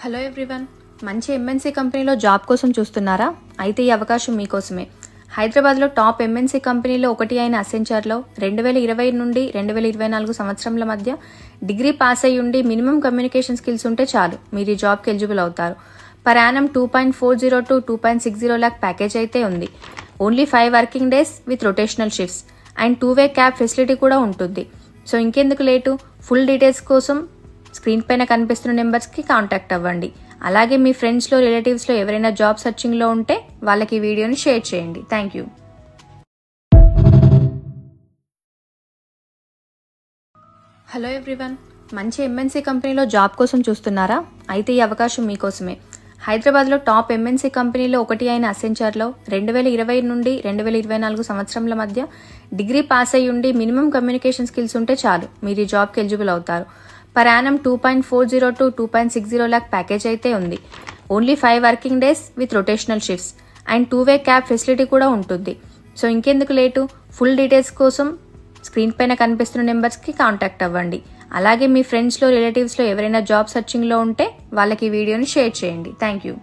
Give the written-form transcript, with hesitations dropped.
Hello everyone, మంచి MNC కంపెనీలో job కోసం చూస్తున్నారా? అయితే ఈ అవకాశం మీకోసమే. హైదరాబాద్లో టాప్ ఎంఎన్సీ కంపెనీలో ఒకటి అయిన అసెంచర్లో 2020 నుండి 2024 సంవత్సరంల మధ్య డిగ్రీ పాస్ అయ్యి ఉండి మినిమం కమ్యూనికేషన్ స్కిల్స్ ఉంటే చాలు మీరు ఈ జాబ్కి ఎలిజిబుల్ అవుతారు. Per annum 2.40 to 2.60 lakh package అయితే ఉంది. Only 5 working days with rotational shifts and 2-way cab facility కూడా ఉంటుంది. సో ఇంకెందుకు లేటు, ఫుల్ డీటెయిల్స్ కోసం స్క్రీన్ పైన కనిపిస్తున్న నెంబర్స్కి కాంటాక్ట్ అవ్వండి. అలాగే మీ ఫ్రెండ్స్లో రిలేటివ్స్లో ఎవరైనా జాబ్ సర్చింగ్లో ఉంటే వాళ్ళకి ఈ వీడియోని షేర్ చేయండి. Thank you. హలో ఎవ్రీవన్, మంచి ఎంఎన్సీ కంపెనీలో జాబ్ కోసం చూస్తున్నారా? అయితే ఈ అవకాశం మీకోసమే. హైదరాబాద్లో టాప్ ఎంఎన్సీ కంపెనీలో ఒకటి అయిన అసెంచర్లో 2020 నుండి 2024 సంవత్సరంల మధ్య డిగ్రీ పాస్ అయ్యి ఉండి మినిమం కమ్యూనికేషన్ స్కిల్స్ ఉంటే చాలు మీరు ఈ జాబ్కి ఎలిజిబుల్ అవుతారు. Per annum 2.40 to 2.60 lakh package అయితే ఉంది. Only 5 working days with rotational shifts and 2-way cab facility కూడా ఉంటుంది. సో ఇంకెందుకు లేటు, ఫుల్ డీటెయిల్స్ కోసం స్క్రీన్ పైన కనిపిస్తున్న నెంబర్స్కి కాంటాక్ట్ అవ్వండి. అలాగే మీ ఫ్రెండ్స్లో రిలేటివ్స్లో ఎవరైనా జాబ్ సర్చింగ్లో ఉంటే వాళ్ళకి ఈ వీడియోని షేర్ చేయండి. Thank you.